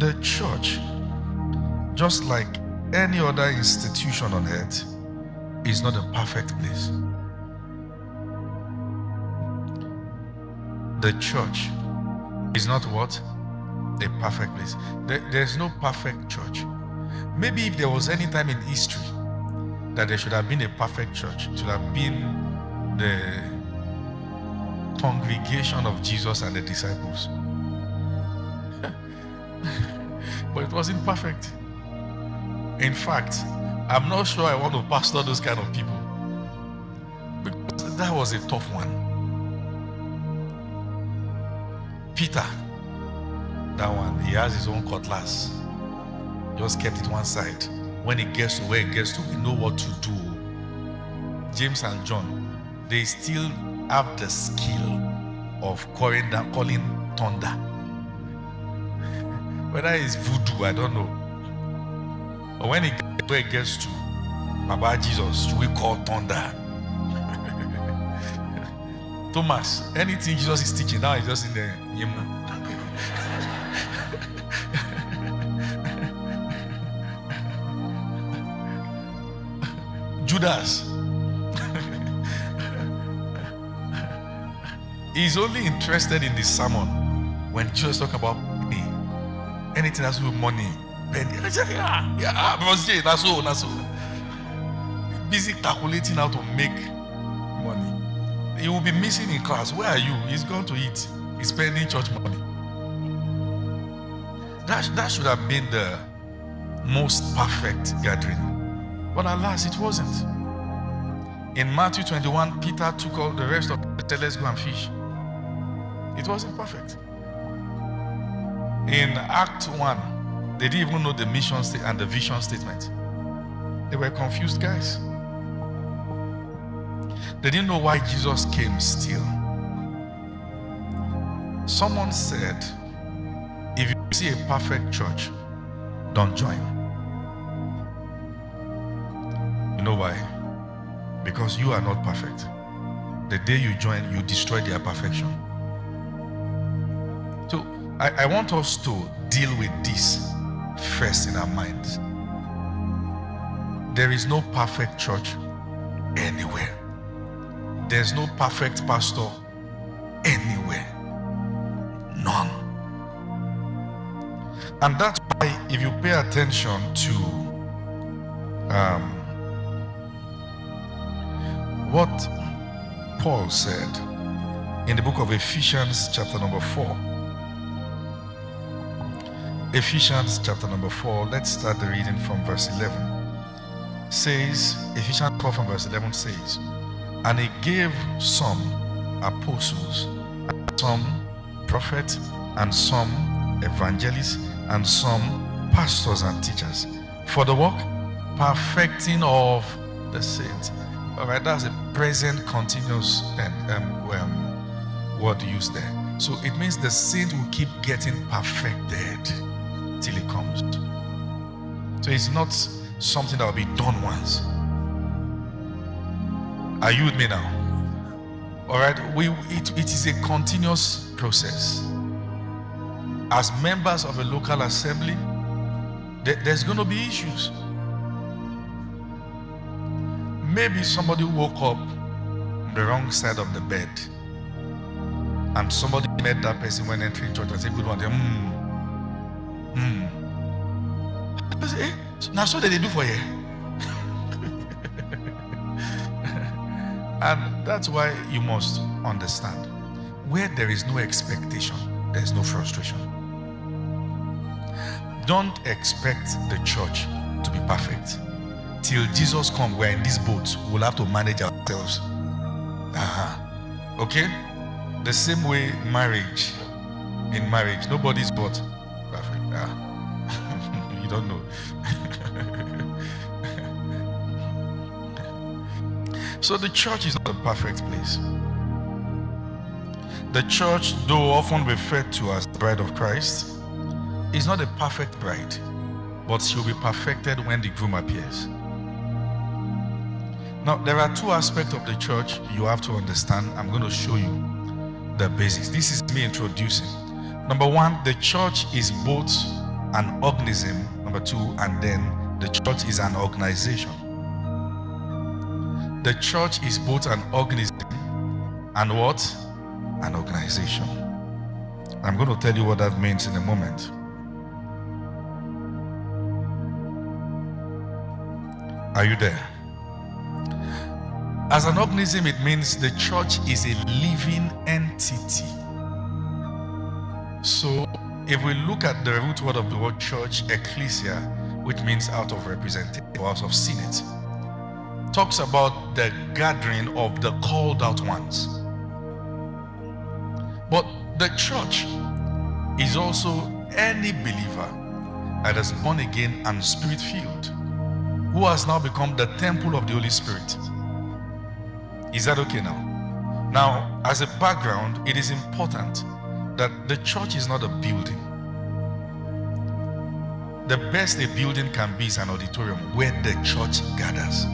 The church, just like any other institution on earth, is not a perfect place. The church is not what? A perfect place. There's no perfect church. Maybe if there was any time in history that there should have been a perfect church, it should have been the congregation of Jesus and the disciples. But it wasn't perfect. In fact, I'm not sure I want to pastor those kind of people, because that was a tough one. Peter, that one, he has his own cutlass. Just kept it one side. When it gets to where it gets to, we know what to do. James and John, they still have the skill of calling thunder. Whether it's voodoo, I don't know. But when it gets where it gets to, Baba Jesus, should we call thunder? Thomas, anything Jesus is teaching now is just in there. Judas, he's only interested in the sermon when Jesus talk about money. Anything that's with money, penny. That's so. Busy calculating how to make money. He will be missing in class. Where are you? He's going to eat. He's spending church money. That should have been the most perfect gathering. But alas, it wasn't. In Matthew 21, Peter took all the rest of the said, let's go and fish. It wasn't perfect. In Act 1, they didn't even know the mission and the vision statement. They were confused guys. They didn't know why Jesus came still. Someone said, if you see a perfect church, don't join. You know why? Because you are not perfect. The day you join, you destroy their perfection. So I want us to deal with this first in our minds. There is no perfect church anywhere. There's no perfect pastor anywhere. None. And that's why if you pay attention to what Paul said in the book of Ephesians chapter number 4. Ephesians chapter number 4, let's start the reading from verse 11. Says, Ephesians 4 from verse 11 says, and he gave some apostles, and some prophets, and some evangelists, and some pastors and teachers, for the work perfecting of the saints. All right, that's a present continuous word used there. So it means the saint will keep getting perfected till he comes. So it's not something that will be done once. Are you with me now? All right, it is a continuous process. As members of a local assembly, there's going to be issues. Maybe somebody woke up on the wrong side of the bed, and somebody met that person when entering church and said, good morning. Now so that they do for you. And that's why you must understand, where there is no expectation, there is no frustration. Don't expect the church to be perfect. Till Jesus comes, we're in this boat, we'll have to manage ourselves. Okay? The same way marriage. In marriage, nobody's but perfect. You don't know. So the church is not a perfect place. The church, though often referred to as the bride of Christ, is not a perfect bride, but she will be perfected when the groom appears. Now, there are two aspects of the church you have to understand. I'm going to show you the basics. This is me introducing. Number one, the church is both an organism, number two, and then the church is an organization. The church is both an organism and what? An organization. I'm going to tell you what that means in a moment. Are you there? As an organism, it means the church is a living entity. So, if we look at the root word of the word church, ecclesia, which means out of representative, house of senate, talks about the gathering of the called out ones. But the church is also any believer that is born again and spirit filled, who has now become the temple of the Holy Spirit. Is that okay now? Now, as a background, it is important that the church is not a building. The best a building can be is an auditorium where the church gathers.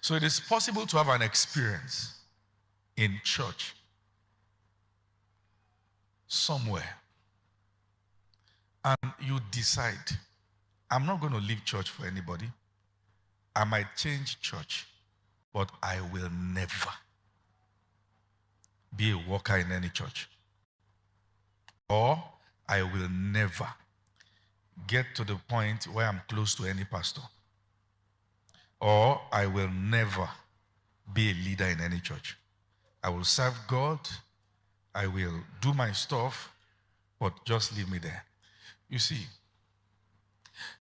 So it is possible to have an experience in church somewhere, and you decide, I'm not going to leave church for anybody. I might change church, but I will never be a worker in any church. Or I will never get to the point where I'm close to any pastor. Or I will never be a leader in any church. I will serve God. I will do my stuff, but just leave me there. You see,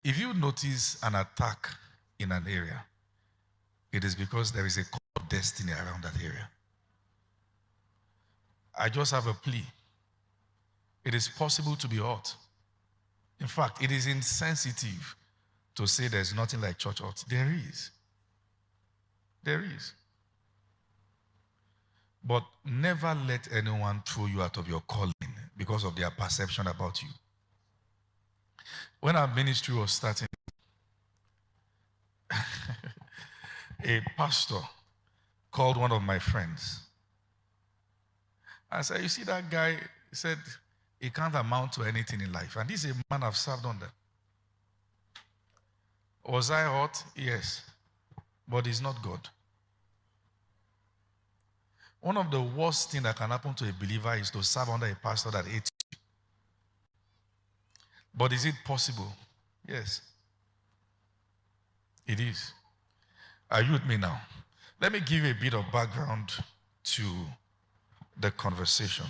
if you notice an attack in an area, it is because there is a call of destiny around that area. I just have a plea. It is possible to be hot. In fact, it is insensitive to say there's nothing like church hot. There is. There is. But never let anyone throw you out of your calling because of their perception about you. When our ministry was starting, a pastor called one of my friends. I said, you see that guy? He said, he can't amount to anything in life. And this is a man I've served under. Was I hurt? Yes. But he's not God. One of the worst things that can happen to a believer is to serve under a pastor that hates you. But is it possible? Yes. It is. Are you with me now? Let me give you a bit of background to the conversation.